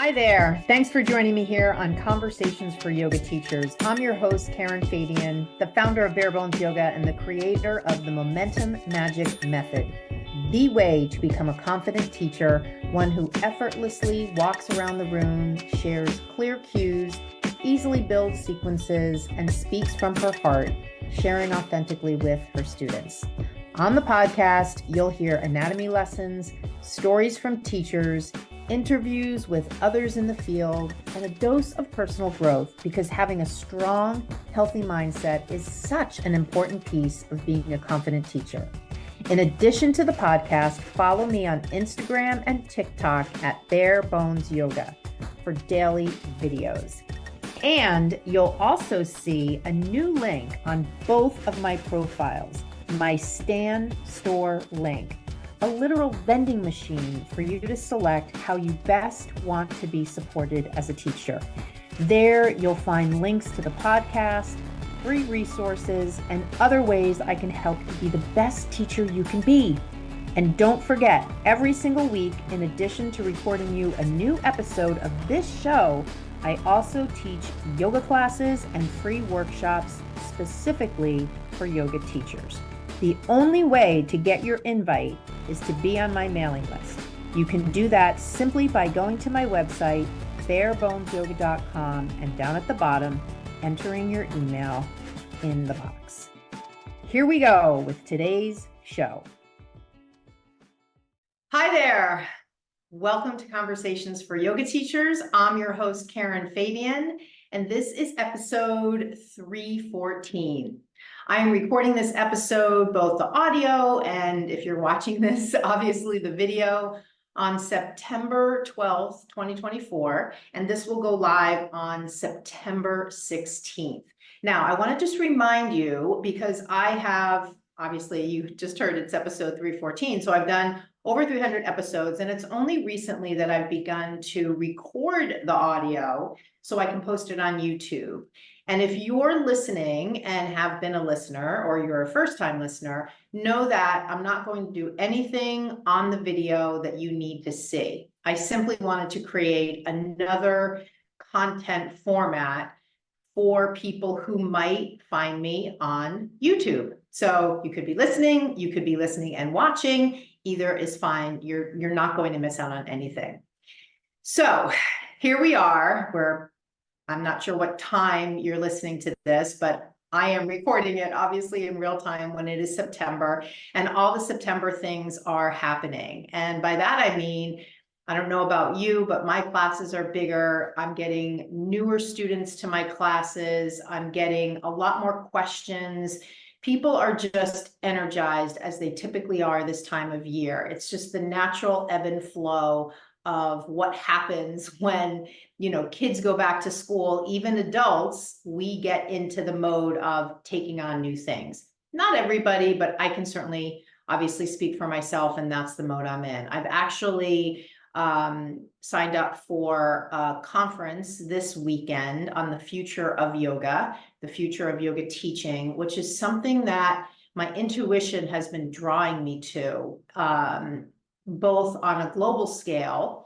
Hi there. Thanks for joining me here on Conversations for Yoga Teachers. I'm your host, Karen Fabian, the founder of Bare Bones Yoga and the creator of the Momentum Magic Method, the way to become a confident teacher, one who effortlessly walks around the room, shares clear cues, easily builds sequences, and speaks from her heart, sharing authentically with her students. On the podcast, you'll hear anatomy lessons, stories from teachers, interviews with others in the field, and a dose of personal growth, because having a strong, healthy mindset is such an important piece of being a confident teacher. In addition to the podcast, follow me on Instagram and TikTok at Bare Bones Yoga for daily videos. And you'll also see a new link on both of my profiles, my Stan Store link, a literal vending machine for you to select how you best want to be supported as a teacher. There, you'll find links to the podcast, free resources, and other ways I can help you be the best teacher you can be. And don't forget, every single week, in addition to recording you a new episode of this show, I also teach yoga classes and free workshops specifically for yoga teachers. The only way to get your invite is to be on my mailing list. You can do that simply by going to my website, barebonesyoga.com, and down at the bottom, entering your email in the box. Here we go with today's show. Hi there. Welcome to Conversations for Yoga Teachers. I'm your host, Karen Fabian, and this is episode 314. I am recording this episode, both the audio and if you're watching this, obviously the video, on September 12th, 2024, and this will go live on September 16th. Now, I want to just remind you, because I have, obviously you just heard it's episode 314, so I've done over 300 episodes, and it's only recently that I've begun to record the audio so I can post it on YouTube. And if you're listening and have been a listener, or you're a first-time listener, know that I'm not going to do anything on the video that you need to see. I simply wanted to create another content format for people who might find me on YouTube. So you could be listening and watching. Either is fine. You're not going to miss out on anything. So here we are, where I'm not sure what time you're listening to this, but I am recording it obviously in real time when it is September, and all the September things are happening. And by that, I mean, I don't know about you, but my classes are bigger. I'm getting newer students to my classes. I'm getting a lot more questions. People are just energized, as they typically are this time of year. It's just the natural ebb and flow of what happens when, kids go back to school. Even adults, we get into the mode of taking on new things. Not everybody, but I can certainly obviously speak for myself, and that's the mode I'm in. I've actually signed up for a conference this weekend on the future of yoga, the future of yoga teaching, which is something that my intuition has been drawing me to, both on a global scale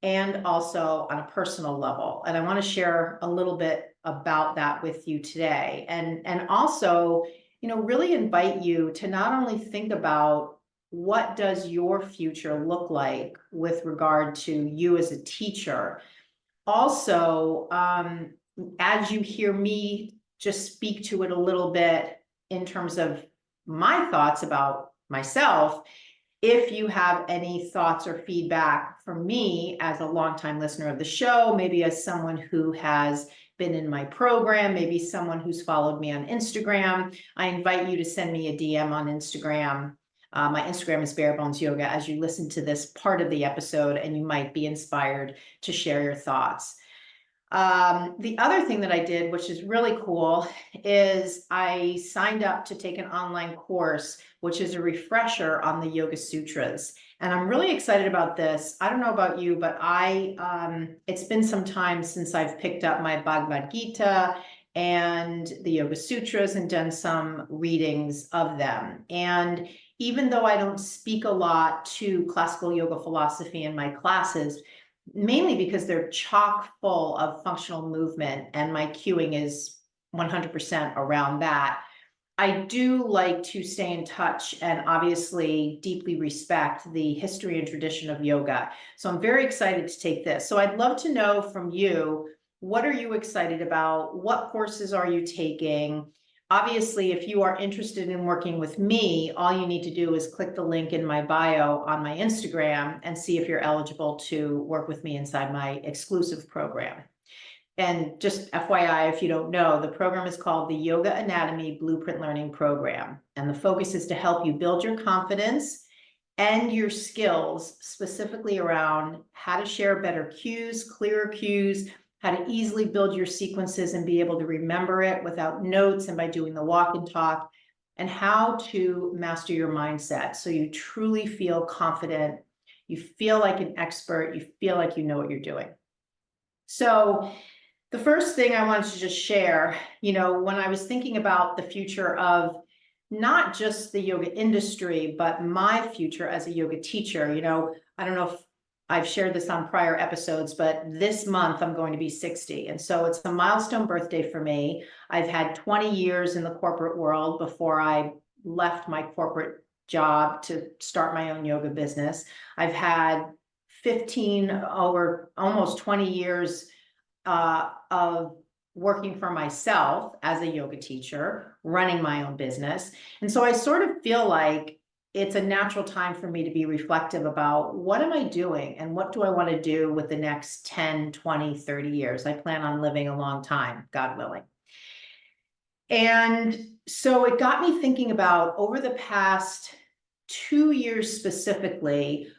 and also on a personal level. And I want to share a little bit about that with you today. And also, really invite you to not only think about what does your future look like with regard to you as a teacher. Also, as you hear me just speak to it a little bit in terms of my thoughts about myself, if you have any thoughts or feedback from me as a longtime listener of the show, maybe as someone who has been in my program, maybe someone who's followed me on Instagram, I invite you to send me a DM on Instagram. My Instagram is Bare Bones Yoga, as you listen to this part of the episode, and you might be inspired to share your thoughts. The other thing that I did, which is really cool, is I signed up to take an online course, which is a refresher on the Yoga Sutras. And I'm really excited about this. I don't know about you, but it's been some time since I've picked up my Bhagavad Gita and the Yoga Sutras and done some readings of them. And even though I don't speak a lot to classical yoga philosophy in my classes, mainly because they're chock full of functional movement, and my cueing is 100% around that. I do like to stay in touch and obviously deeply respect the history and tradition of yoga. So I'm very excited to take this. So I'd love to know from you, what are you excited about? What courses are you taking? Obviously, if you are interested in working with me, all you need to do is click the link in my bio on my Instagram and see if you're eligible to work with me inside my exclusive program. And just FYI, if you don't know, the program is called the Yoga Anatomy Blueprint Learning Program. And the focus is to help you build your confidence and your skills, specifically around how to share better cues, clearer cues, how to easily build your sequences and be able to remember it without notes and by doing the walk and talk, and how to master your mindset so you truly feel confident, you feel like an expert, you feel like you know what you're doing. So the first thing I wanted to just share, when I was thinking about the future of not just the yoga industry, but my future as a yoga teacher, I don't know if I've shared this on prior episodes, but this month I'm going to be 60. And so it's a milestone birthday for me. I've had 20 years in the corporate world before I left my corporate job to start my own yoga business. I've had 15 over almost 20 years of working for myself as a yoga teacher, running my own business. And so I sort of feel like it's a natural time for me to be reflective about what am I doing and what do I want to do with the next 10, 20, 30 years. I plan on living a long time, God willing. And so it got me thinking about, over the past 2 years specifically,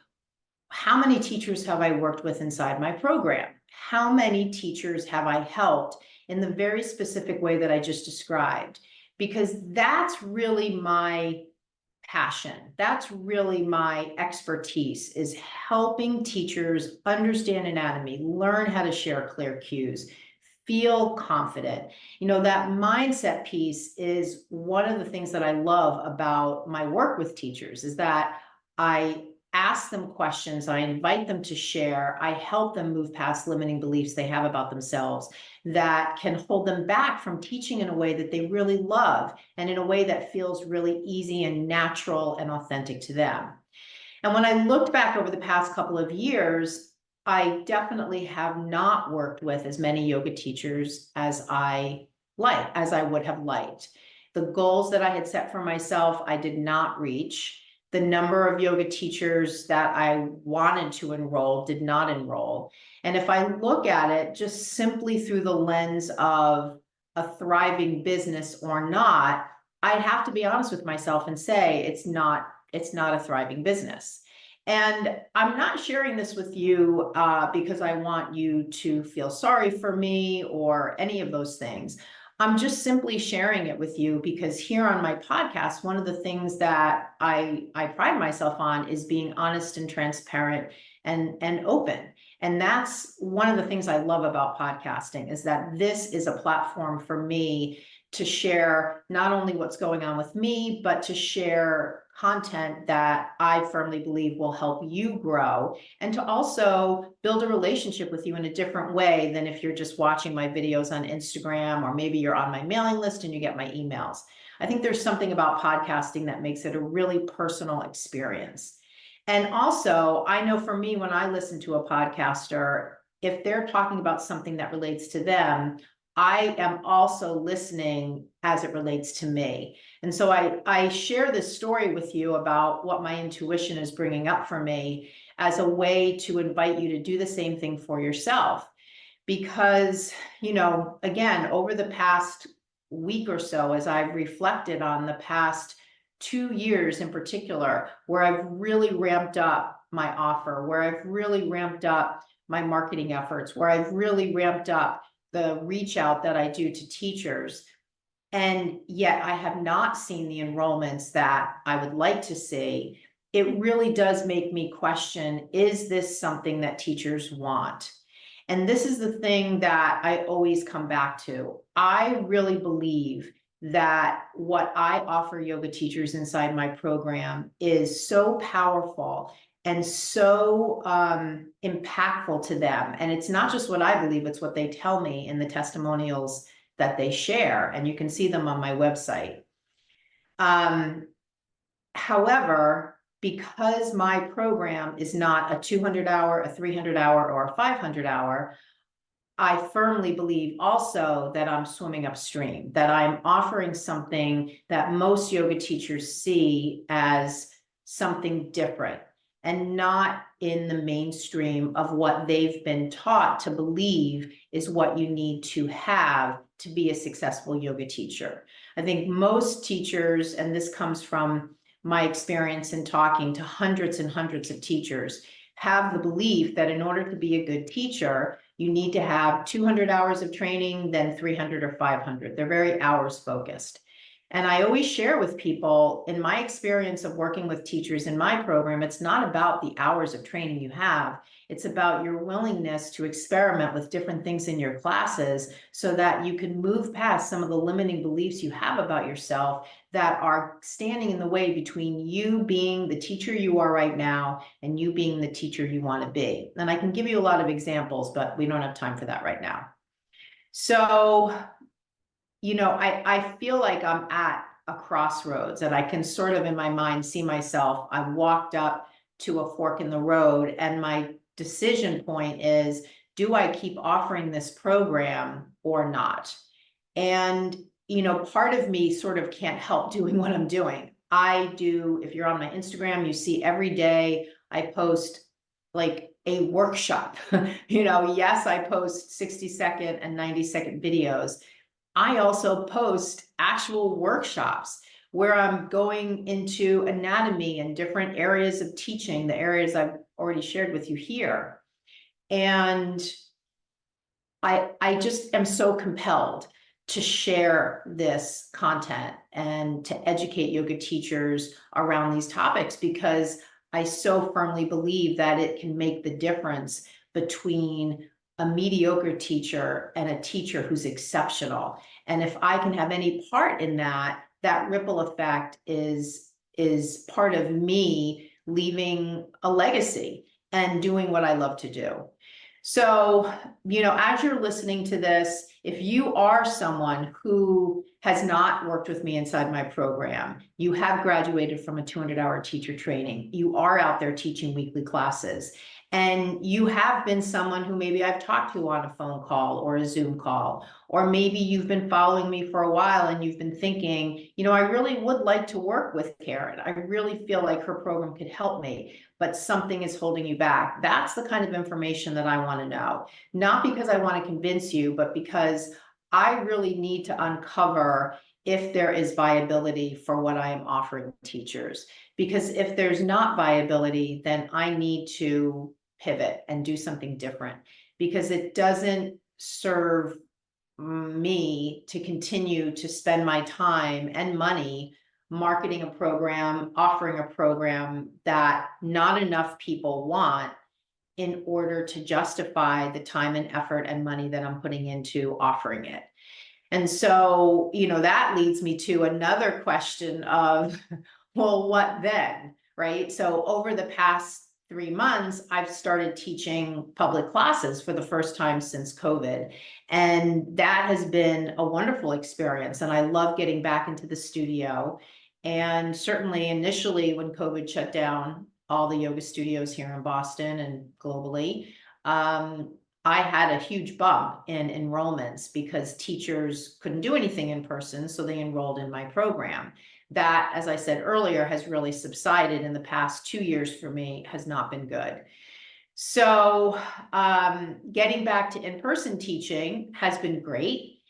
how many teachers have I worked with inside my program? How many teachers have I helped in the very specific way that I just described? Because that's really my passion. That's really my expertise, is helping teachers understand anatomy, learn how to share clear cues, feel confident. That mindset piece is one of the things that I love about my work with teachers, is that I ask them questions, I invite them to share, I help them move past limiting beliefs they have about themselves that can hold them back from teaching in a way that they really love and in a way that feels really easy and natural and authentic to them. And when I looked back over the past couple of years, I definitely have not worked with as many yoga teachers as I would have liked. The goals that I had set for myself, I did not reach. The number of yoga teachers that I wanted to enroll did not enroll. And if I look at it just simply through the lens of a thriving business or not, I'd have to be honest with myself and say it's not a thriving business. And I'm not sharing this with you because I want you to feel sorry for me or any of those things. I'm just simply sharing it with you because here on my podcast, one of the things that I pride myself on is being honest and transparent and open. And that's one of the things I love about podcasting, is that this is a platform for me to share not only what's going on with me, but to share content that I firmly believe will help you grow, and to also build a relationship with you in a different way than if you're just watching my videos on Instagram, or maybe you're on my mailing list and you get my emails. I think there's something about podcasting that makes it a really personal experience. And also, I know for me, when I listen to a podcaster, if they're talking about something that relates to them, I am also listening as it relates to me. And so I share this story with you about what my intuition is bringing up for me as a way to invite you to do the same thing for yourself. Because, again, over the past week or so, as I've reflected on the past 2 years in particular, where I've really ramped up my offer, where I've really ramped up my marketing efforts, where I've really ramped up the reach out that I do to teachers. And yet I have not seen the enrollments that I would like to see. It really does make me question, is this something that teachers want? And this is the thing that I always come back to. I really believe that what I offer yoga teachers inside my program is so powerful and so impactful to them. And it's not just what I believe, it's what they tell me in the testimonials that they share, and you can see them on my website. However, because my program is not a 200-hour, a 300-hour, or a 500-hour, I firmly believe also that I'm swimming upstream, that I'm offering something that most yoga teachers see as something different and not in the mainstream of what they've been taught to believe is what you need to have to be a successful yoga teacher. I think most teachers, and this comes from my experience in talking to hundreds and hundreds of teachers, have the belief that in order to be a good teacher, you need to have 200 hours of training, then 300 or 500. They're very hours focused. And I always share with people, in my experience of working with teachers in my program, it's not about the hours of training you have. It's about your willingness to experiment with different things in your classes so that you can move past some of the limiting beliefs you have about yourself that are standing in the way between you being the teacher you are right now and you being the teacher you want to be. And I can give you a lot of examples, but we don't have time for that right now. So, I feel like I'm at a crossroads, and I can sort of in my mind see myself. I've walked up to a fork in the road, and my decision point is, do I keep offering this program or not? And, part of me sort of can't help doing what I'm doing. I do, if you're on my Instagram, you see every day I post like a workshop. Yes, I post 60-second and 90-second videos. I also post actual workshops where I'm going into anatomy and different areas of teaching, the areas I've already shared with you here. And I just am so compelled to share this content and to educate yoga teachers around these topics, because I so firmly believe that it can make the difference between a mediocre teacher and a teacher who's exceptional. And if I can have any part in that, that ripple effect is part of me leaving a legacy and doing what I love to do. So, as you're listening to this, if you are someone who has not worked with me inside my program, you have graduated from a 200-hour teacher training, you are out there teaching weekly classes, and you have been someone who maybe I've talked to on a phone call or a Zoom call, or maybe you've been following me for a while and you've been thinking, I really would like to work with Karen. I really feel like her program could help me, but something is holding you back. That's the kind of information that I want to know. Not because I want to convince you, but because I really need to uncover if there is viability for what I am offering teachers. Because if there's not viability, then I need to pivot and do something different, because it doesn't serve me to continue to spend my time and money marketing a program, offering a program that not enough people want in order to justify the time and effort and money that I'm putting into offering it. And so, that leads me to another question of, well, what then, right? So over the past 3 months, I've started teaching public classes for the first time since COVID. And that has been a wonderful experience. And I love getting back into the studio. And certainly initially when COVID shut down all the yoga studios here in Boston and globally, I had a huge bump in enrollments because teachers couldn't do anything in person, so they enrolled in my program. That, as I said earlier, has really subsided in the past 2 years for me, has not been good. So getting back to in-person teaching has been great.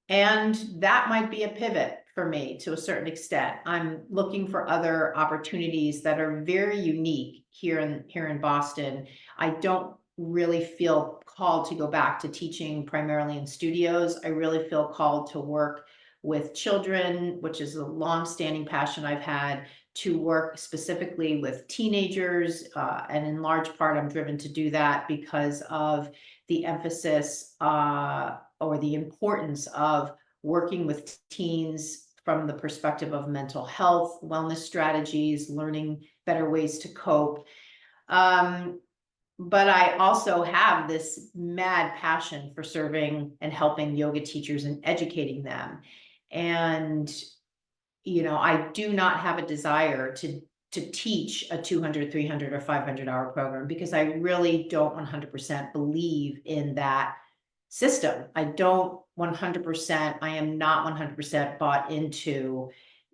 And that might be a pivot for me to a certain extent. I'm looking for other opportunities that are very unique here in Boston. I don't really feel called to go back to teaching primarily in studios. I really feel called to work with children, which is a long-standing passion I've had, to work specifically with teenagers. And in large part, I'm driven to do that because of the emphasis or the importance of working with teens from the perspective of mental health, wellness strategies, learning better ways to cope. But I also have this mad passion for serving and helping yoga teachers and educating them. And, I do not have a desire to teach a 200, 300, or 500-hour program, because I really don't 100% believe in that system. I don't 100%, I am not 100% bought into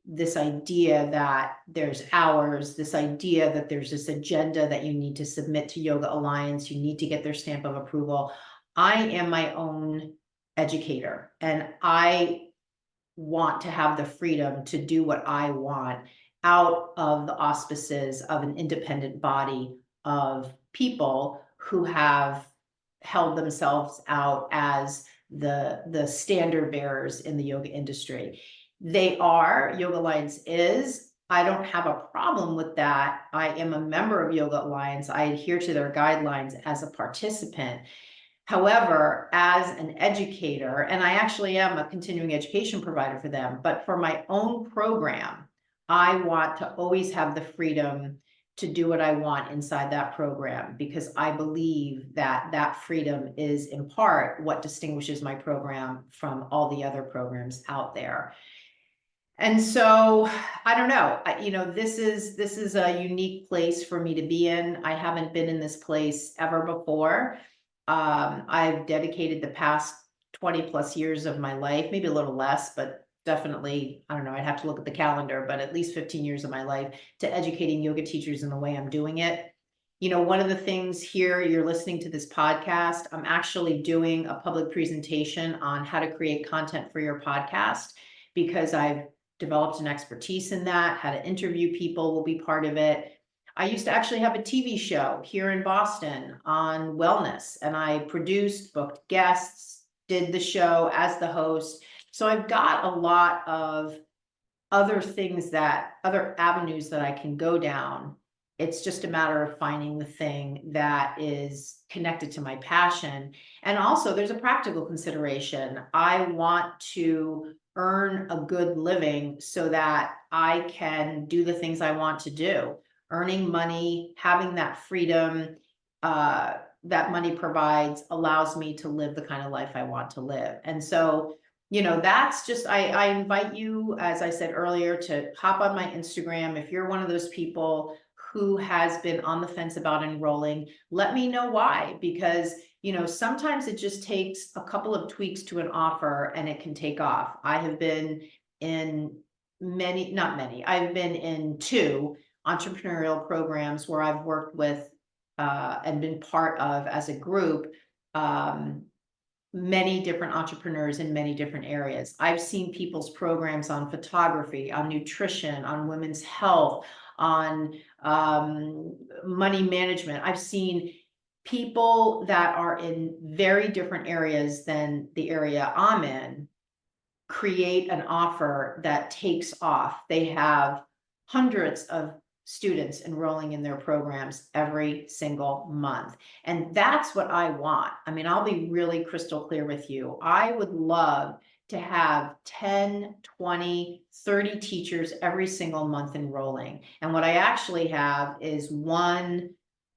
this idea that there's hours, this idea that there's this agenda that you need to submit to Yoga Alliance, you need to get their stamp of approval. I am my own educator, and I want to have the freedom to do what I want out of the auspices of an independent body of people who have held themselves out as the standard bearers in the yoga industry. Yoga Alliance is, I don't have a problem with that. I am a member of Yoga Alliance. I adhere to their guidelines as a participant. However, as an educator, and I actually am a continuing education provider for them, but for my own program, I want to always have the freedom to do what I want inside that program, because I believe that that freedom is in part what distinguishes my program from all the other programs out there. And so I don't know, this is a unique place for me to be in. I haven't been in this place ever before. I've dedicated the past 20 plus years of my life, maybe a little less, but definitely, I don't know, I'd have to look at the calendar, but at least 15 years of my life to educating yoga teachers in the way I'm doing it. One of the things here, you're listening to this podcast, I'm actually doing a public presentation on how to create content for your podcast, because I've developed an expertise in that. How to interview people will be part of it. I used to actually have a TV show here in Boston on wellness, and I produced, booked guests, did the show as the host. So I've got a lot of other avenues that I can go down. It's just a matter of finding the thing that is connected to my passion. And also there's a practical consideration. I want to earn a good living so that I can do the things I want to do. Earning money, having that freedom that money provides, allows me to live the kind of life I want to live. And so, that's just, I invite you, as I said earlier, to hop on my Instagram. If you're one of those people who has been on the fence about enrolling, let me know why, because sometimes it just takes a couple of tweaks to an offer and it can take off. I have been in I've been in 2 entrepreneurial programs where I've worked with and been part of, as a group, many different entrepreneurs in many different areas. I've seen people's programs on photography, on nutrition, on women's health, on money management. I've seen people that are in very different areas than the area I'm in create an offer that takes off. They have hundreds of students enrolling in their programs every single month. And that's what I want. I mean, I'll be really crystal clear with you. I would love to have 10, 20, 30 teachers every single month enrolling. And what I actually have is 1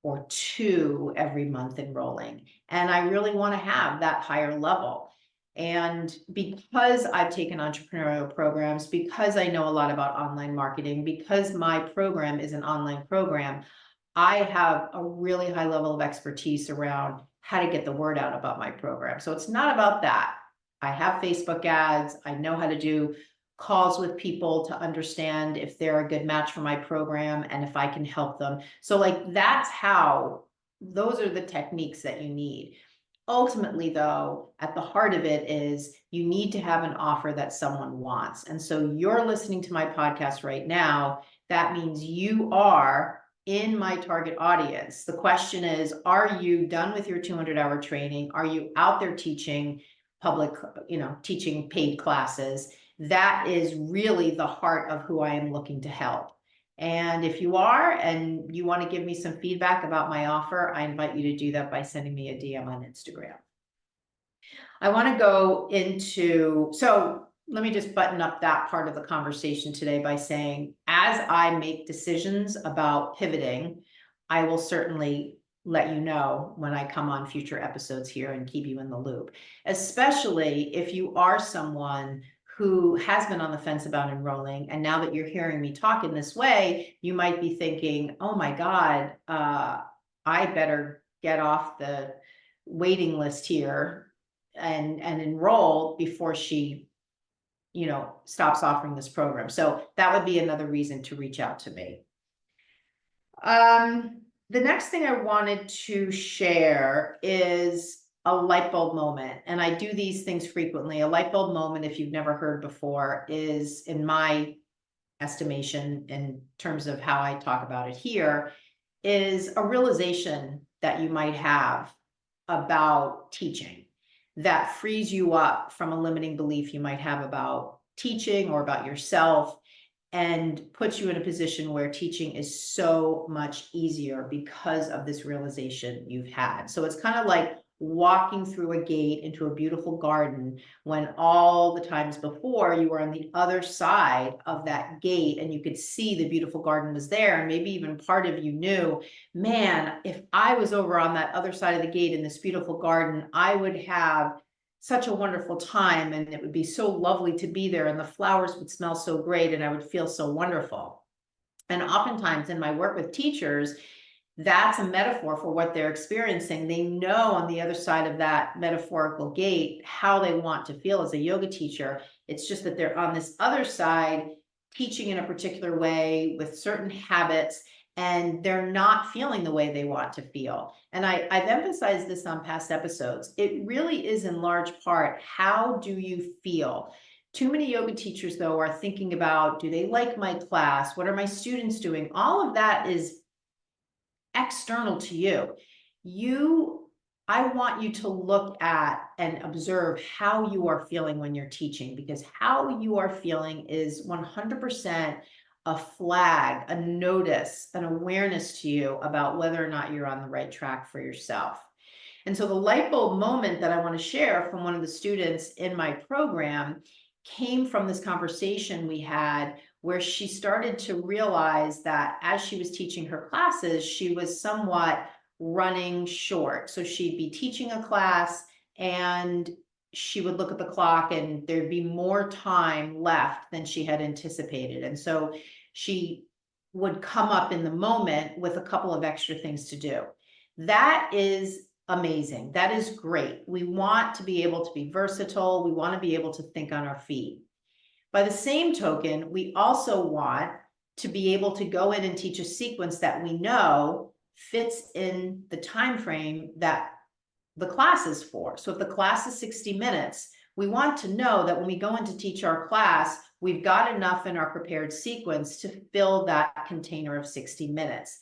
or 2 every month enrolling. And I really want to have that higher level. And because I've taken entrepreneurial programs, because I know a lot about online marketing, because my program is an online program, I have a really high level of expertise around how to get the word out about my program. So it's not about that. I have Facebook ads. I know how to do calls with people to understand if they're a good match for my program and if I can help them. So those are the techniques that you need. Ultimately, though, at the heart of it is you need to have an offer that someone wants. And so you're listening to my podcast right now. That means you are in my target audience. The question is, are you done with your 200-hour training? Are you out there teaching teaching paid classes? That is really the heart of who I am looking to help. And if you are, and you want to give me some feedback about my offer, I invite you to do that by sending me a DM on Instagram. I want to go so let me just button up that part of the conversation today by saying, as I make decisions about pivoting, I will certainly let you know when I come on future episodes here and keep you in the loop, especially if you are someone who has been on the fence about enrolling. And now that you're hearing me talk in this way, you might be thinking, oh my God, I better get off the waiting list here and enroll before she, stops offering this program. So that would be another reason to reach out to me. The next thing I wanted to share is a light bulb moment. And I do these things frequently. A light bulb moment, if you've never heard before, is, in my estimation, in terms of how I talk about it here, is a realization that you might have about teaching that frees you up from a limiting belief you might have about teaching or about yourself, and puts you in a position where teaching is so much easier because of this realization you've had. So it's kind of like walking through a gate into a beautiful garden when all the times before you were on the other side of that gate and you could see the beautiful garden was there. And maybe even part of you knew, man, if I was over on that other side of the gate in this beautiful garden, I would have such a wonderful time, and it would be so lovely to be there, and the flowers would smell so great, and I would feel so wonderful. And oftentimes in my work with teachers, that's a metaphor for what they're experiencing. They know on the other side of that metaphorical gate how they want to feel as a yoga teacher. It's just that they're on this other side teaching in a particular way with certain habits, and they're not feeling the way they want to feel. And I've emphasized this on past episodes. It really is in large part, how do you feel? Too many yoga teachers, though, are thinking about, do they like my class? What are my students doing? All of that is external to you. I want you to look at and observe how you are feeling when you're teaching, because how you are feeling is 100% a flag, a notice, an awareness to you about whether or not you're on the right track for yourself. And so the light bulb moment that I want to share from one of the students in my program came from this conversation we had, where she started to realize that as she was teaching her classes, she was somewhat running short. So she'd be teaching a class and she would look at the clock and there'd be more time left than she had anticipated. And so she would come up in the moment with a couple of extra things to do. That is amazing. That is great. We want to be able to be versatile. We want to be able to think on our feet. By the same token, we also want to be able to go in and teach a sequence that we know fits in the time frame that the class is for. So if the class is 60 minutes, we want to know that when we go in to teach our class, we've got enough in our prepared sequence to fill that container of 60 minutes.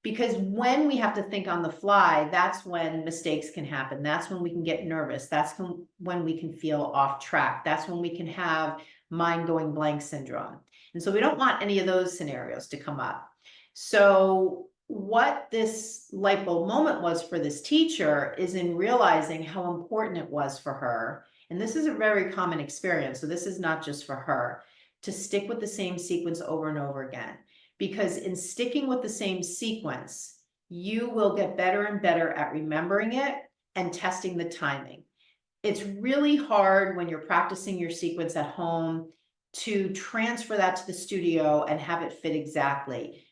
Because when we have to think on the fly, that's when mistakes can happen. That's when we can get nervous. That's when we can feel off track. That's when we can have mind going blank syndrome. And so we don't want any of those scenarios to come up. So what this light bulb moment was for this teacher is in realizing how important it was for her. And this is a very common experience. So this is not just for her, to stick with the same sequence over and over again. Because in sticking with the same sequence, you will get better and better at remembering it and testing the timing. It's really hard when you're practicing your sequence at home to transfer that to the studio and have it fit exactly.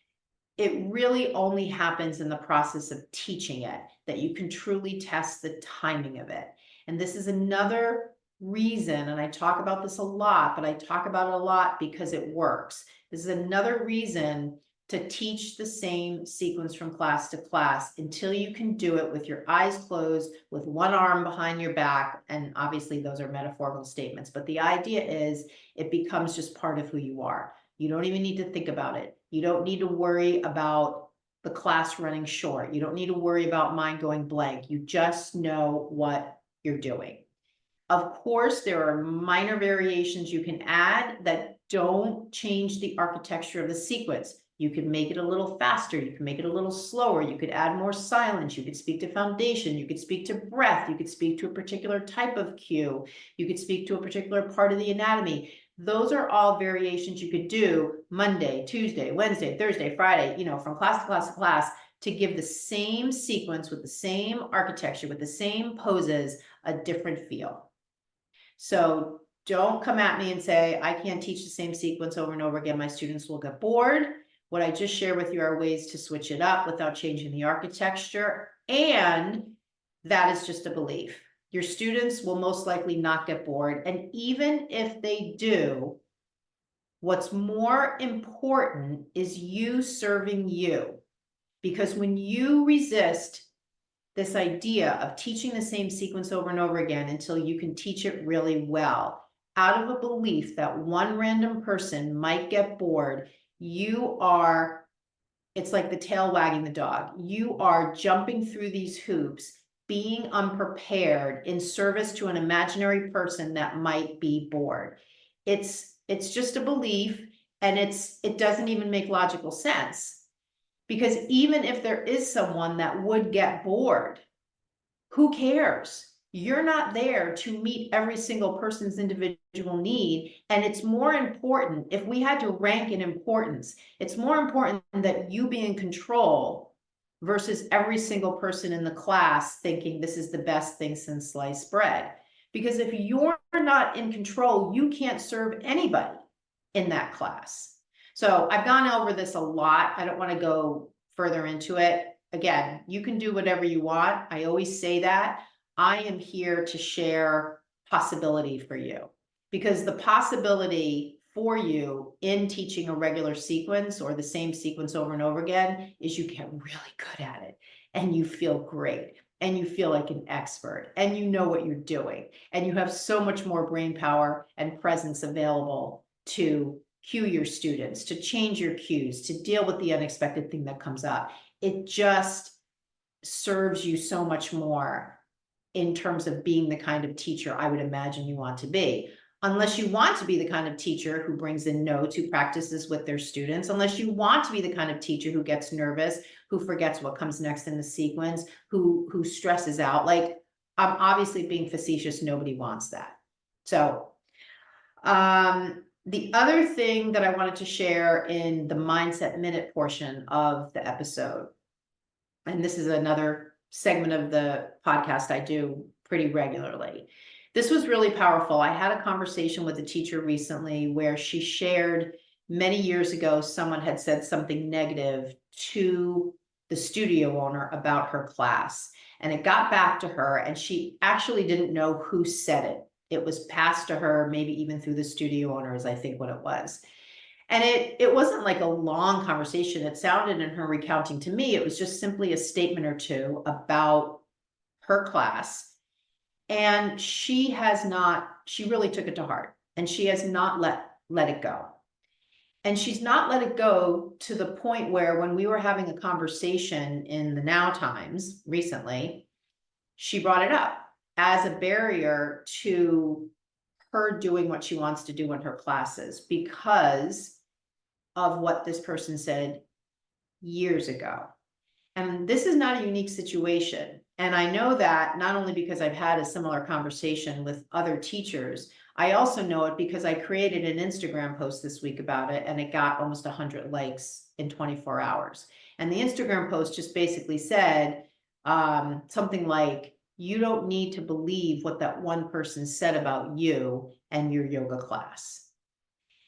It really only happens in the process of teaching it that you can truly test the timing of it. And this is another reason, and I talk about this a lot, but I talk about it a lot because it works. This is another reason to teach the same sequence from class to class until you can do it with your eyes closed, with one arm behind your back. And obviously those are metaphorical statements, but the idea is it becomes just part of who you are. You don't even need to think about it. You don't need to worry about the class running short. You don't need to worry about mind going blank. You just know what you're doing. Of course, there are minor variations you can add that don't change the architecture of the sequence. You can make it a little faster. You can make it a little slower. You could add more silence. You could speak to foundation. You could speak to breath. You could speak to a particular type of cue. You could speak to a particular part of the anatomy. Those are all variations you could do Monday, Tuesday, Wednesday, Thursday, Friday, from class to class to class, to give the same sequence with the same architecture, with the same poses, a different feel. So don't come at me and say, I can't teach the same sequence over and over again. My students will get bored. What I just shared with you are ways to switch it up without changing the architecture. And that is just a belief. Your students will most likely not get bored. And even if they do, what's more important is you serving you. Because when you resist this idea of teaching the same sequence over and over again until you can teach it really well, out of a belief that one random person might get bored, it's like the tail wagging the dog. You are jumping through these hoops, being unprepared in service to an imaginary person that might be bored. It's just a belief, and it doesn't even make logical sense. Because even if there is someone that would get bored, who cares? You're not there to meet every single person's individual need. And it's more important, if we had to rank in importance, it's more important that you be in control versus every single person in the class thinking this is the best thing since sliced bread. Because if you're not in control, you can't serve anybody in that class. So I've gone over this a lot. I don't want to go further into it. Again, you can do whatever you want. I always say that. I am here to share possibility for you, because the possibility for you in teaching a regular sequence or the same sequence over and over again is you get really good at it and you feel great and you feel like an expert and you know what you're doing and you have so much more brain power and presence available to cue your students, to change your cues, to deal with the unexpected thing that comes up. It just serves you so much more in terms of being the kind of teacher I would imagine you want to be. Unless you want to be the kind of teacher who brings in notes, who practices with their students, unless you want to be the kind of teacher who gets nervous, who forgets what comes next in the sequence, who stresses out. Like, I'm obviously being facetious, nobody wants that. So, the other thing that I wanted to share in the Mindset Minute portion of the episode, and this is another segment of the podcast I do pretty regularly. This was really powerful. I had a conversation with a teacher recently where she shared many years ago, someone had said something negative to the studio owner about her class. And it got back to her, and she actually didn't know who said it. It was passed to her, maybe even through the studio owner, is I think what it was. And it wasn't like a long conversation. It sounded, in her recounting to me, it was just simply a statement or two about her class. And she really took it to heart, and she has not let it go. And she's not let it go to the point where, when we were having a conversation in the Now Times recently, she brought it up as a barrier to her doing what she wants to do in her classes because of what this person said years ago. And this is not a unique situation. And I know that not only because I've had a similar conversation with other teachers, I also know it because I created an Instagram post this week about it, and it got almost 100 likes in 24 hours. And the Instagram post just basically said something like, you don't need to believe what that one person said about you and your yoga class.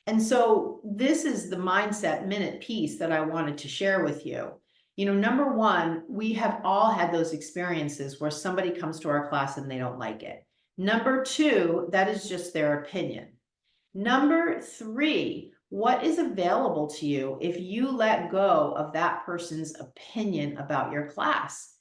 And so this is the Mindset Minute piece that I wanted to share with you. You know, number one, we have all had those experiences where somebody comes to our class and they don't like it. Number two, that is just their opinion. Number three, what is available to you if you let go of that person's opinion about your class?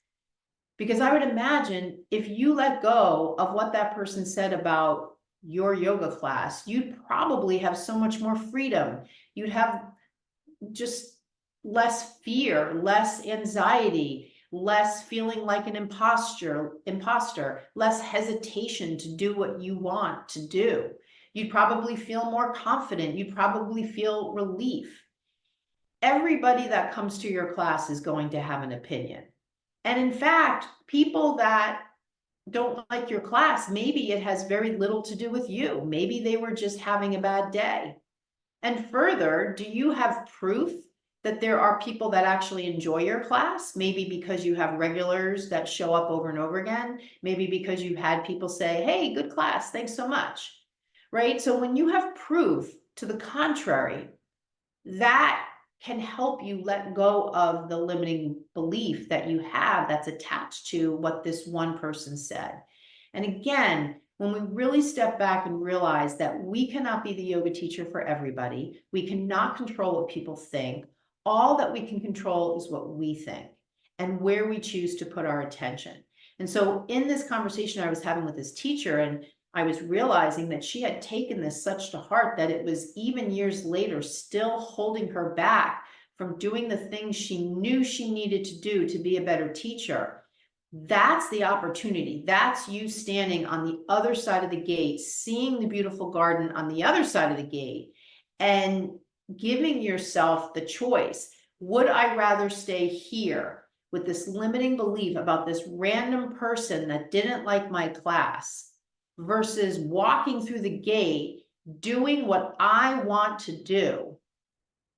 Because I would imagine if you let go of what that person said about your yoga class, you'd probably have so much more freedom. You'd have just less fear, less anxiety, less feeling like an imposter, less hesitation to do what you want to do. You'd probably feel more confident. You'd probably feel relief. Everybody that comes to your class is going to have an opinion. And in fact, people that don't like your class, maybe it has very little to do with you. Maybe they were just having a bad day. And further, do you have proof that there are people that actually enjoy your class, maybe because you have regulars that show up over and over again, maybe because you've had people say, hey, good class, thanks so much, right? So when you have proof to the contrary, that can help you let go of the limiting belief that you have that's attached to what this one person said. And again, when we really step back and realize that we cannot be the yoga teacher for everybody, we cannot control what people think. All that we can control is what we think and where we choose to put our attention. And so in this conversation I was having with this teacher, and I was realizing that she had taken this such to heart that it was even years later still holding her back from doing the things she knew she needed to do to be a better teacher. That's the opportunity. That's you standing on the other side of the gate, seeing the beautiful garden on the other side of the gate, and giving yourself the choice. Would I rather stay here with this limiting belief about this random person that didn't like my class versus walking through the gate, doing what I want to do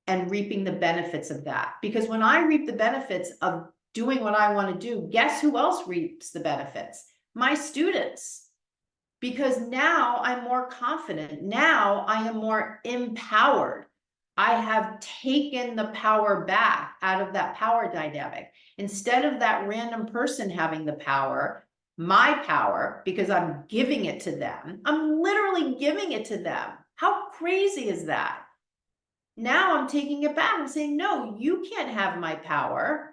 and reaping the benefits of that? Because when I reap the benefits of doing what I want to do, guess who else reaps the benefits? My students. Because now I'm more confident. Now I am more empowered. I have taken the power back out of that power dynamic. Instead of that random person having the power, my power, because I'm giving it to them. I'm literally giving it to them. How crazy is that? Now I'm taking it back and saying, no, you can't have my power.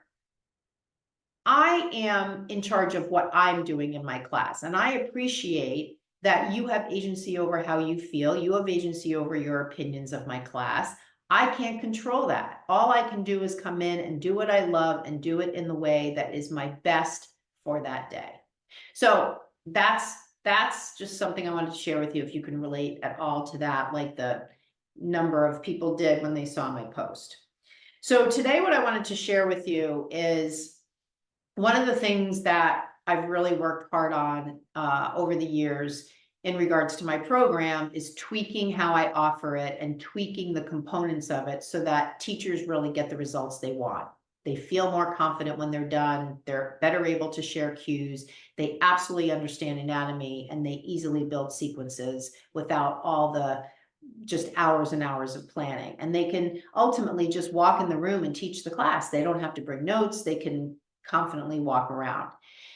I am in charge of what I'm doing in my class. And I appreciate that you have agency over how you feel. You have agency over your opinions of my class. I can't control that. All I can do is come in and do what I love and do it in the way that is my best for that day. So that's just something I wanted to share with you, if you can relate at all to that, like the number of people did when they saw my post. So today what I wanted to share with you is one of the things that I've really worked hard on over the years in regards to my program is tweaking how I offer it and tweaking the components of it so that teachers really get the results they want. They feel more confident when they're done. They're better able to share cues. They absolutely understand anatomy, and they easily build sequences without all the just hours and hours of planning. And they can ultimately just walk in the room and teach the class. They don't have to bring notes. They can confidently walk around.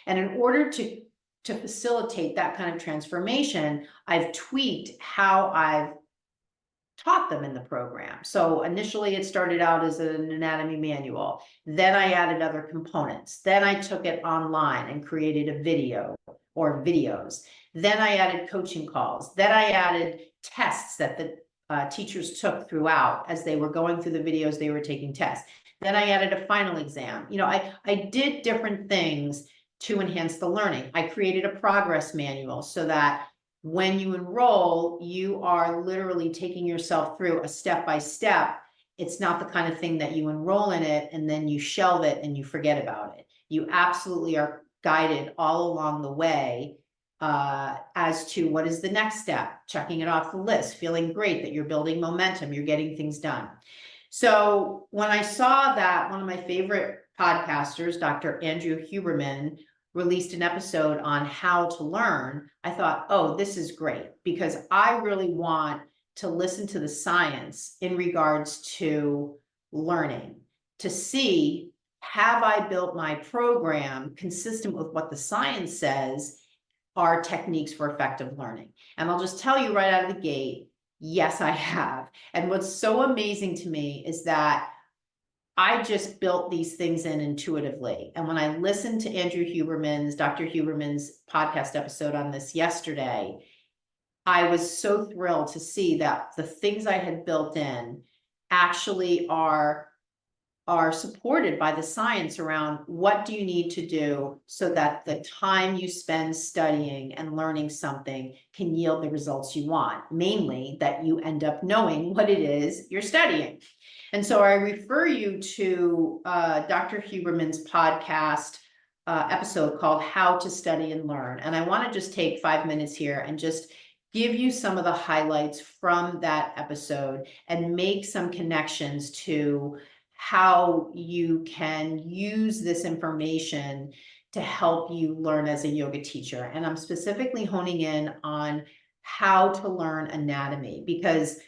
And in order to facilitate that kind of transformation, I've tweaked how I've taught them in the program. So initially it started out as an anatomy manual. Then I added other components. Then I took it online and created a video or videos. Then I added coaching calls. Then I added tests that the teachers took throughout as they were going through the videos, they were taking tests. Then I added a final exam. You know, I did different things to enhance the learning. I created a progress manual so that when you enroll, you are literally taking yourself through a step-by-step. It's not the kind of thing that you enroll in it and then you shelve it and you forget about it. You absolutely are guided all along the way as to what is the next step, checking it off the list, feeling great that you're building momentum, you're getting things done. So when I saw that one of my favorite podcasters, Dr. Andrew Huberman, released an episode on how to learn, I thought, oh, this is great, because I really want to listen to the science in regards to learning, to see, have I built my program consistent with what the science says are techniques for effective learning? And I'll just tell you right out of the gate, yes, I have. And what's so amazing to me is that I just built these things in intuitively. And when I listened to Dr. Huberman's podcast episode on this yesterday, I was so thrilled to see that the things I had built in actually are supported by the science around what do you need to do so that the time you spend studying and learning something can yield the results you want, mainly that you end up knowing what it is you're studying. And so I refer you to Dr. Huberman's podcast episode called How to Study and Learn. And I want to just take 5 minutes here and just give you some of the highlights from that episode and make some connections to how you can use this information to help you learn as a yoga teacher. And I'm specifically honing in on how to learn anatomy, because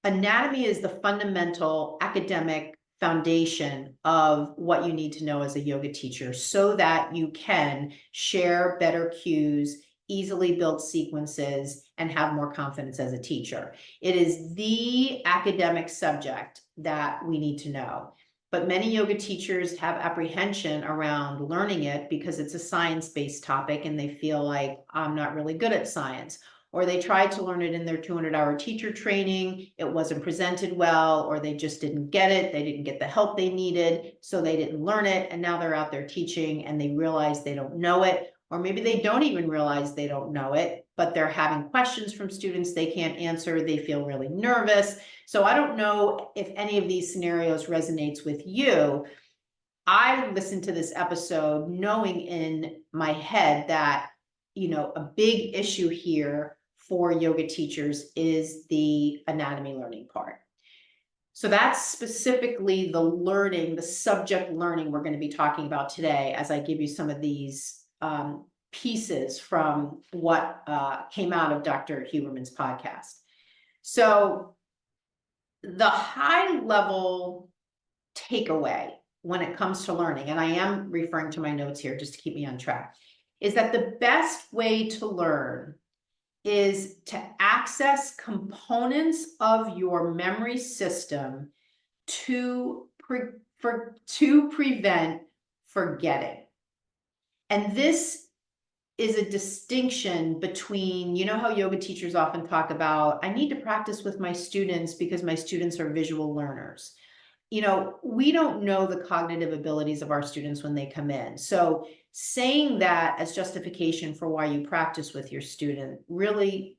anatomy is the fundamental academic foundation of what you need to know as a yoga teacher so that you can share better cues, easily build sequences, and have more confidence as a teacher. It is the academic subject that we need to know. But many yoga teachers have apprehension around learning it because it's a science-based topic and they feel like, I'm not really good at science. Or they tried to learn it in their 200-hour teacher training, it wasn't presented well, or they just didn't get it, they didn't get the help they needed, so they didn't learn it, and now they're out there teaching and they realize they don't know it, or maybe they don't even realize they don't know it, but they're having questions from students they can't answer, they feel really nervous. So I don't know if any of these scenarios resonates with you. I listened to this episode knowing in my head that, a big issue here for yoga teachers is the anatomy learning part. So that's specifically the learning, the subject learning we're going to be talking about today as I give you some of these pieces from what came out of Dr. Huberman's podcast. So the high level takeaway when it comes to learning, and I am referring to my notes here just to keep me on track, is that the best way to learn is to access components of your memory system to prevent forgetting. And this is a distinction between, how yoga teachers often talk about, I need to practice with my students because my students are visual learners. We don't know the cognitive abilities of our students when they come in. So saying that as justification for why you practice with your students really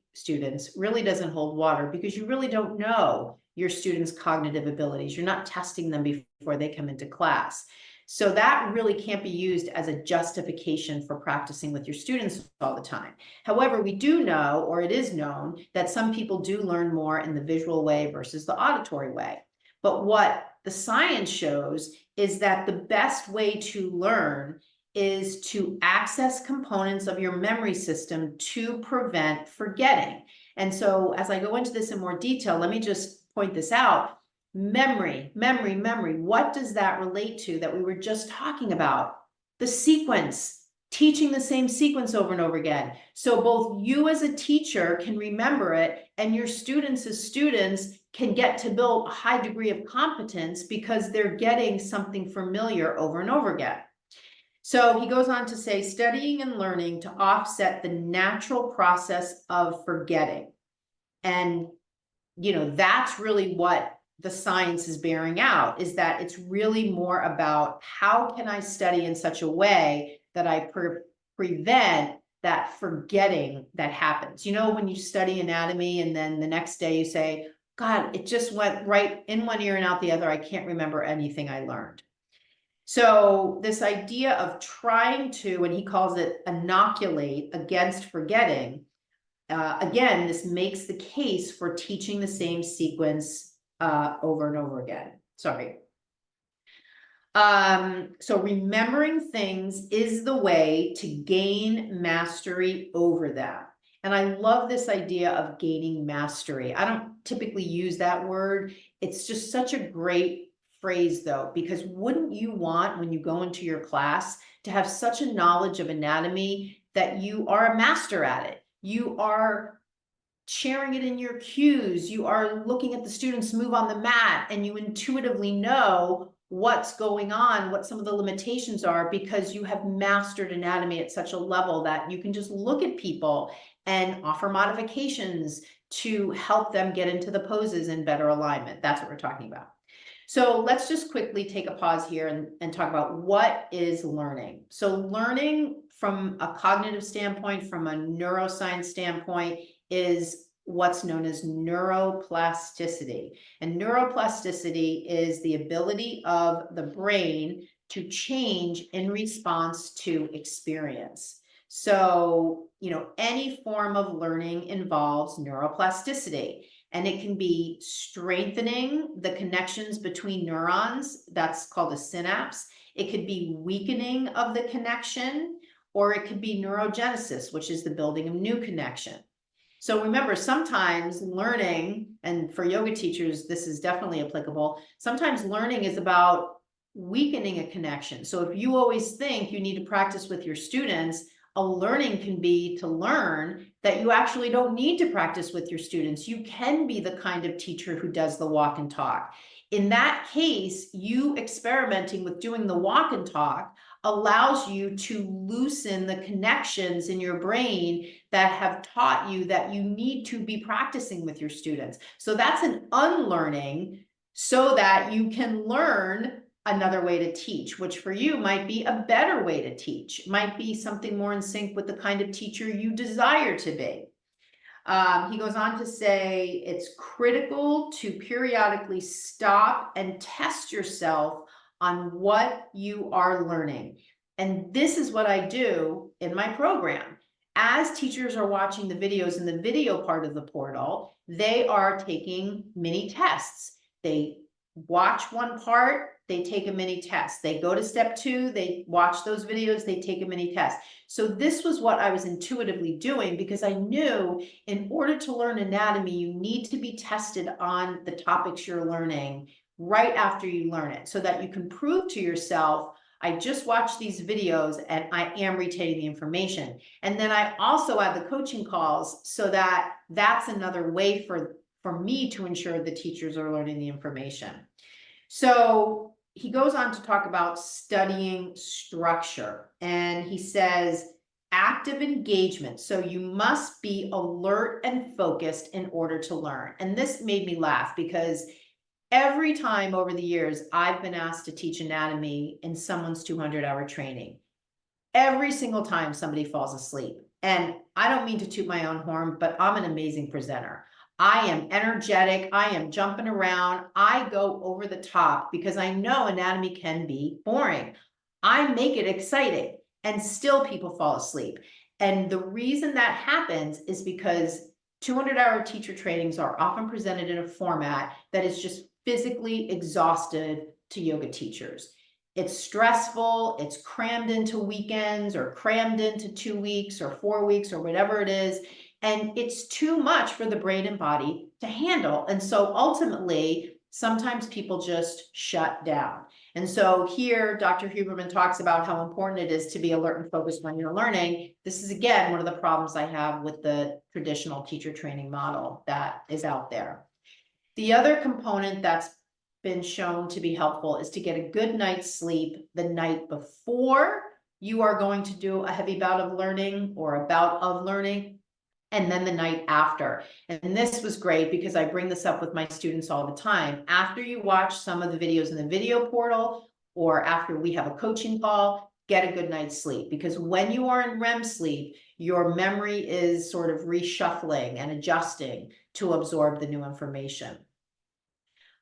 doesn't hold water, because you really don't know your students' cognitive abilities. You're not testing them before they come into class. So that really can't be used as a justification for practicing with your students all the time. However, we do know, or it is known, that some people do learn more in the visual way versus the auditory way. But what the science shows is that the best way to learn is to access components of your memory system to prevent forgetting. And so as I go into this in more detail, let me just point this out. Memory. What does that relate to that we were just talking about? The sequence. Teaching the same sequence over and over again. So both you as a teacher can remember it, and your students as students can get to build a high degree of competence because they're getting something familiar over and over again. So he goes on to say, studying and learning to offset the natural process of forgetting. And, that's really what the science is bearing out, is that it's really more about how can I study in such a way that I prevent that forgetting that happens. When you study anatomy and then the next day you say, God, it just went right in one ear and out the other. I can't remember anything I learned. So this idea of trying to, and he calls it inoculate against forgetting, again, this makes the case for teaching the same sequence over and over again. Sorry. So remembering things is the way to gain mastery over them. And I love this idea of gaining mastery. I don't typically use that word. It's just such a great phrase though, because wouldn't you want, when you go into your class, to have such a knowledge of anatomy that you are a master at it? You are sharing it in your cues. You are looking at the students move on the mat and you intuitively know what's going on, what some of the limitations are, because you have mastered anatomy at such a level that you can just look at people and offer modifications to help them get into the poses in better alignment. That's what we're talking about. So let's just quickly take a pause here and talk about what is learning. So learning from a cognitive standpoint, from a neuroscience standpoint, is what's known as neuroplasticity. And neuroplasticity is the ability of the brain to change in response to experience. So, any form of learning involves neuroplasticity. And it can be strengthening the connections between neurons. That's called a synapse. It could be weakening of the connection, or it could be neurogenesis, which is the building of new connection. So remember, sometimes learning, and for yoga teachers, this is definitely applicable. Sometimes learning is about weakening a connection. So if you always think you need to practice with your students, a learning can be to learn that you actually don't need to practice with your students. You can be the kind of teacher who does the walk and talk. In that case, you experimenting with doing the walk and talk allows you to loosen the connections in your brain that have taught you that you need to be practicing with your students. So that's an unlearning so that you can learn another way to teach, which for you might be a better way to teach, might be something more in sync with the kind of teacher you desire to be. He goes on to say it's critical to periodically stop and test yourself on what you are learning. And this is what I do in my program. As teachers are watching the videos in the video part of the portal, they are taking mini tests. They watch one part, they take a mini test. They go to step 2, they watch those videos, they take a mini test. So this was what I was intuitively doing, because I knew in order to learn anatomy, you need to be tested on the topics you're learning right after you learn it, so that you can prove to yourself, I just watched these videos and I am retaining the information. And then I also add the coaching calls, so that that's another way for me to ensure the teachers are learning the information. So he goes on to talk about studying structure, and he says active engagement. So you must be alert and focused in order to learn. And this made me laugh, because every time over the years I've been asked to teach anatomy in someone's 200-hour training, every single time somebody falls asleep. And I don't mean to toot my own horn, but I'm an amazing presenter. I am energetic. I am jumping around. I go over the top because I know anatomy can be boring. I make it exciting, and still people fall asleep. And the reason that happens is because 200-hour teacher trainings are often presented in a format that is just physically exhausted to yoga teachers. It's stressful, it's crammed into weekends or crammed into 2 weeks or 4 weeks or whatever it is. And it's too much for the brain and body to handle. And so ultimately, sometimes people just shut down. And so here, Dr. Huberman talks about how important it is to be alert and focused when you're learning. This is, again, one of the problems I have with the traditional teacher training model that is out there. The other component that's been shown to be helpful is to get a good night's sleep the night before you are going to do a heavy bout of learning or a bout of learning, and then the night after. And this was great because I bring this up with my students all the time. After you watch some of the videos in the video portal, or after we have a coaching call, get a good night's sleep, because when you are in REM sleep, your memory is sort of reshuffling and adjusting to absorb the new information.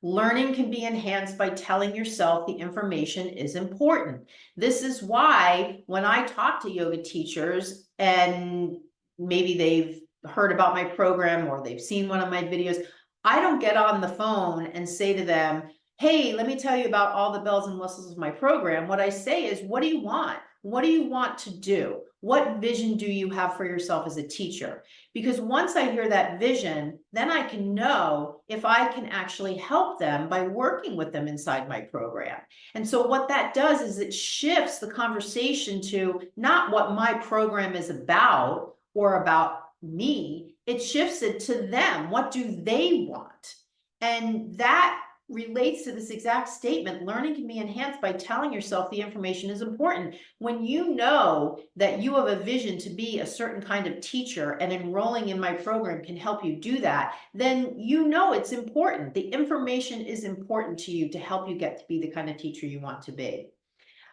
Learning can be enhanced by telling yourself the information is important. This is why when I talk to yoga teachers, and maybe they've heard about my program or they've seen one of my videos, I don't get on the phone and say to them, hey, let me tell you about all the bells and whistles of my program. What I say is, what do you want? What do you want to do? What vision do you have for yourself as a teacher? Because once I hear that vision, then I can know if I can actually help them by working with them inside my program. And so what that does is it shifts the conversation to not what my program is about or about me. It shifts it to them. What do they want? And that relates to this exact statement. Learning can be enhanced by telling yourself the information is important. When you know that you have a vision to be a certain kind of teacher and enrolling in my program can help you do that, then you know it's important. The information is important to you to help you get to be the kind of teacher you want to be.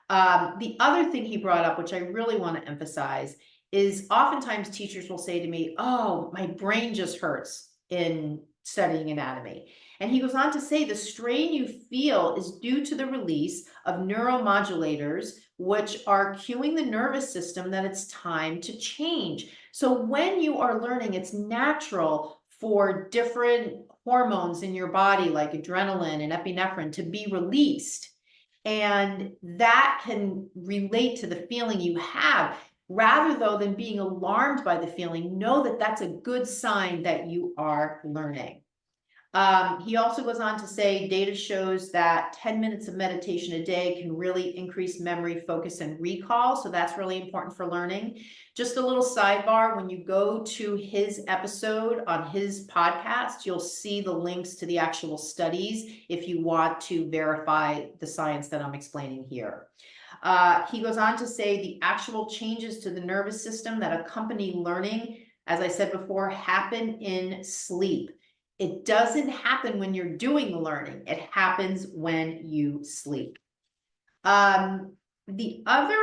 The other thing he brought up, which I really want to emphasize, is oftentimes teachers will say to me, oh, my brain just hurts in studying anatomy. And he goes on to say the strain you feel is due to the release of neuromodulators, which are cueing the nervous system that it's time to change. So when you are learning, it's natural for different hormones in your body like adrenaline and epinephrine to be released. And that can relate to the feeling you have. Rather though than being alarmed by the feeling, know that that's a good sign that you are learning. He also goes on to say data shows that 10 minutes of meditation a day can really increase memory, focus, and recall. So that's really important for learning. Just a little sidebar, when you go to his episode on his podcast, you'll see the links to the actual studies if you want to verify the science that I'm explaining here. He goes on to say the actual changes to the nervous system that accompany learning, as I said before, happen in sleep. It doesn't happen when you're doing the learning. It happens when you sleep. The other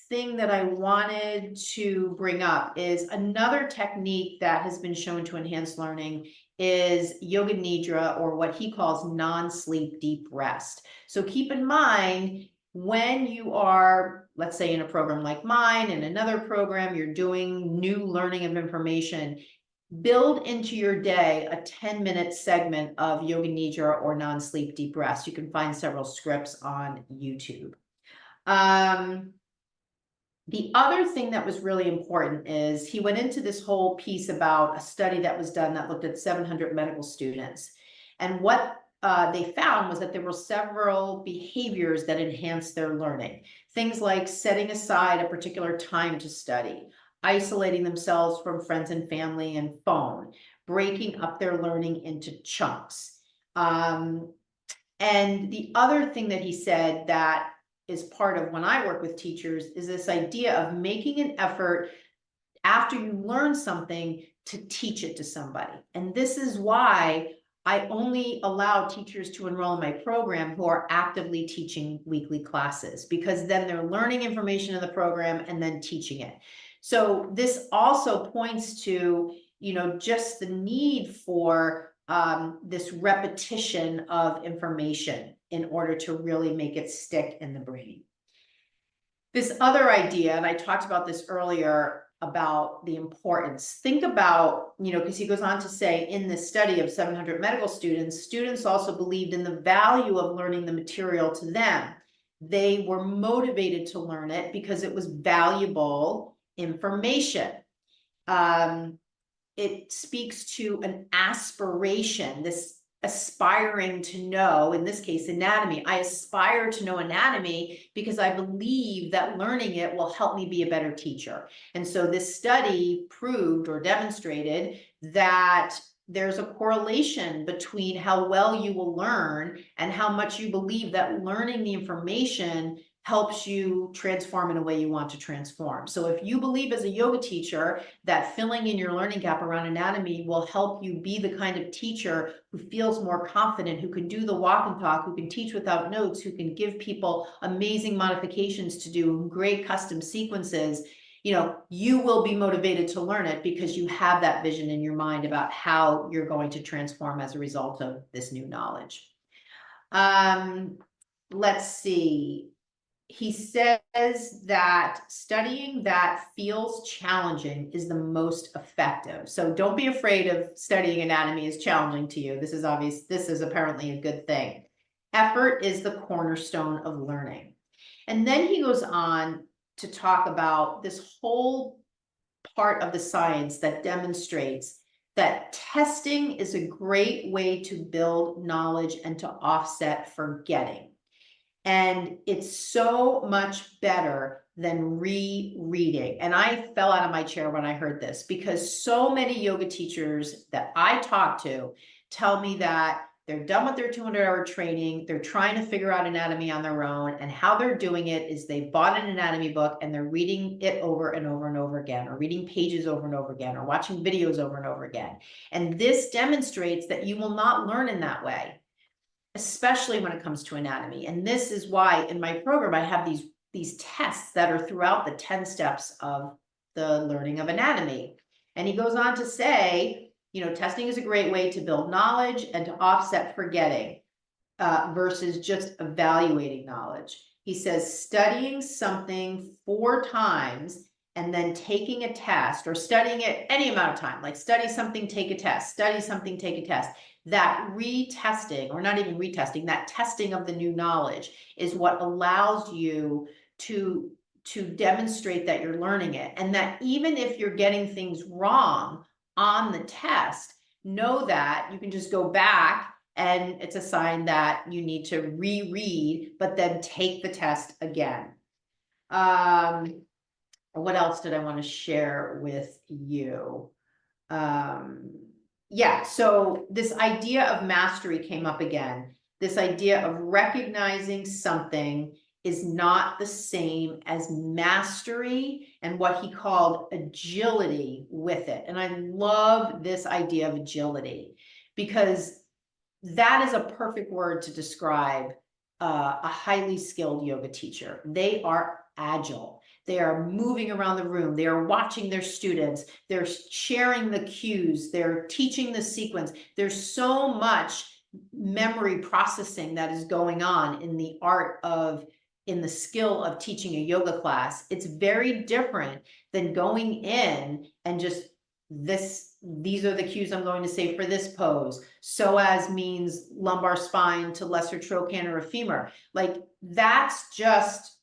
thing that I wanted to bring up is another technique that has been shown to enhance learning is yoga nidra, or what he calls non-sleep deep rest. So keep in mind, when you are, let's say in a program like mine, in another program, you're doing new learning of information, build into your day a 10-minute segment of yoga nidra or non-sleep deep rest. You can find several scripts on YouTube. The other thing that was really important is he went into this whole piece about a study that was done that looked at 700 medical students. And what they found was that there were several behaviors that enhanced their learning. Things like setting aside a particular time to study, isolating themselves from friends and family and phone, breaking up their learning into chunks. And the other thing that he said that is part of when I work with teachers is this idea of making an effort after you learn something to teach it to somebody. And this is why I only allow teachers to enroll in my program who are actively teaching weekly classes, because then they're learning information in the program and then teaching it. So this also points to, just the need for this repetition of information in order to really make it stick in the brain. This other idea, and I talked about this earlier about the importance. Think about, because he goes on to say in this study of 700 medical students, students also believed in the value of learning the material to them. They were motivated to learn it because it was valuable information. It speaks to an aspiration, this aspiring to know, in this case, anatomy. I aspire to know anatomy because I believe that learning it will help me be a better teacher. And so this study proved or demonstrated that there's a correlation between how well you will learn and how much you believe that learning the information helps you transform in a way you want to transform. So if you believe as a yoga teacher that filling in your learning gap around anatomy will help you be the kind of teacher who feels more confident, who can do the walk and talk, who can teach without notes, who can give people amazing modifications to do, great custom sequences, you will be motivated to learn it because you have that vision in your mind about how you're going to transform as a result of this new knowledge. Let's see. He says that studying that feels challenging is the most effective. So don't be afraid of studying anatomy is challenging to you. This is obvious. This is apparently a good thing. Effort is the cornerstone of learning. And then he goes on to talk about this whole part of the science that demonstrates that testing is a great way to build knowledge and to offset forgetting. And it's so much better than rereading. And I fell out of my chair when I heard this, because so many yoga teachers that I talk to tell me that they're done with their 200-hour training. They're trying to figure out anatomy on their own. And how they're doing it is they bought an anatomy book and they're reading it over and over and over again, or reading pages over and over again, or watching videos over and over again. And this demonstrates that you will not learn in that way, especially when it comes to anatomy. And this is why in my program, I have these tests that are throughout the 10 steps of the learning of anatomy. And he goes on to say, testing is a great way to build knowledge and to offset forgetting versus just evaluating knowledge. He says, studying something 4 times and then taking a test or studying it any amount of time, like study something, take a test, study something, take a test, that retesting, or not even retesting, that testing of the new knowledge is what allows you to demonstrate that you're learning it. And that even if you're getting things wrong on the test, know that you can just go back and it's a sign that you need to reread, but then take the test again. What else did I want to share with you? Yeah, so this idea of mastery came up again. This idea of recognizing something is not the same as mastery, and what he called agility with it. And I love this idea of agility, because that is a perfect word to describe a highly skilled yoga teacher. They are agile. They are moving around the room. They are watching their students. They're sharing the cues. They're teaching the sequence. There's so much memory processing that is going on in the in the skill of teaching a yoga class. It's very different than going in and just these are the cues I'm going to say for this pose. Psoas means lumbar spine to lesser trochanter or femur. Like, that's just,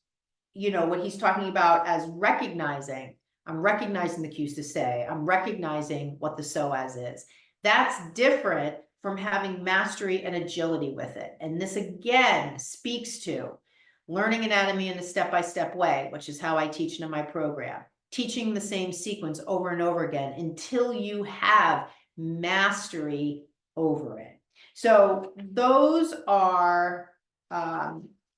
what he's talking about as recognizing. I'm recognizing the cues to say. I'm recognizing what the psoas is. That's different from having mastery and agility with it. And this again speaks to learning anatomy in a step-by-step way, which is how I teach in my program. Teaching the same sequence over and over again until you have mastery over it. So those are,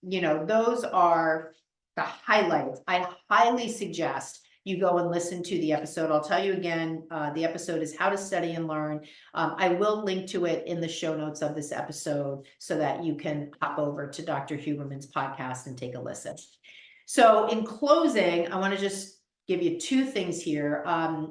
those are the highlights. I highly suggest you go and listen to the episode. I'll tell you again, the episode is How to Study and Learn. I will link to it in the show notes of this episode so that you can hop over to Dr. Huberman's podcast and take a listen. So in closing, I want to just give you two things here,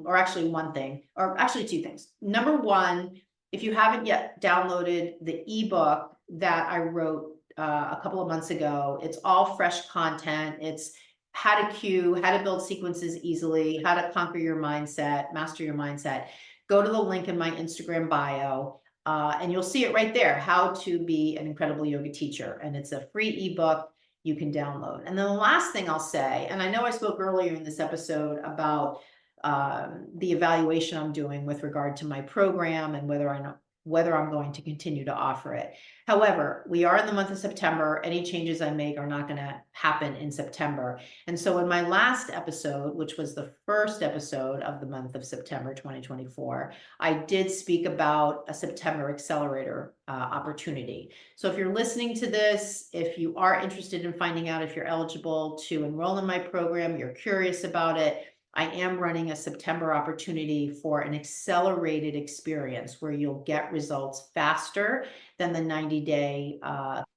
or actually one thing, or actually two things. Number one, if you haven't yet downloaded the ebook that I wrote a couple of months ago, it's all fresh content. It's how to cue, how to build sequences easily, how to conquer your mindset, master your mindset. Go to the link in my Instagram bio, and you'll see it right there, how to be an incredible yoga teacher. And it's a free ebook you can download. And then the last thing I'll say, and I know I spoke earlier in this episode about the evaluation I'm doing with regard to my program and whether I'm going to continue to offer it. However, we are in the month of September. Any changes I make are not going to happen in September. And so in my last episode, which was the first episode of the month of September 2024, I did speak about a September accelerator opportunity. So if you're listening to this, if you are interested in finding out if you're eligible to enroll in my program, you're curious about it, I am running a September opportunity for an accelerated experience where you'll get results faster than the 90-day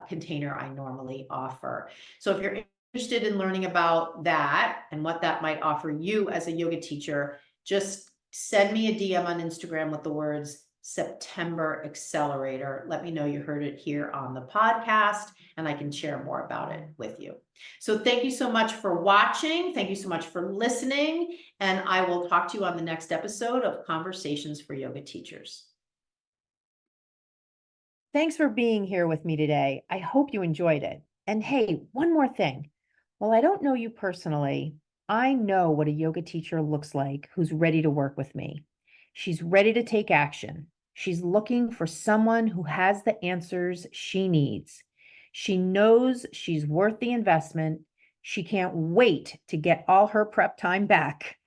container I normally offer. So if you're interested in learning about that and what that might offer you as a yoga teacher, just send me a DM on Instagram with the words September Accelerator. Let me know you heard it here on the podcast, and I can share more about it with you. So thank you so much for watching. Thank you so much for listening. And I will talk to you on the next episode of Conversations for Yoga Teachers. Thanks for being here with me today. I hope you enjoyed it. And hey, one more thing. While I don't know you personally, I know what a yoga teacher looks like who's ready to work with me. She's ready to take action. She's looking for someone who has the answers she needs. She knows she's worth the investment. She can't wait to get all her prep time back,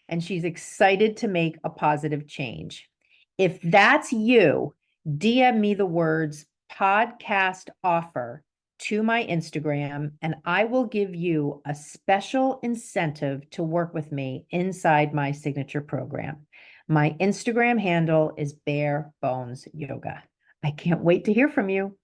and she's excited to make a positive change. If that's you, DM me the words podcast offer to my Instagram, and I will give you a special incentive to work with me inside my signature program. My Instagram handle is Bare Bones Yoga. I can't wait to hear from you.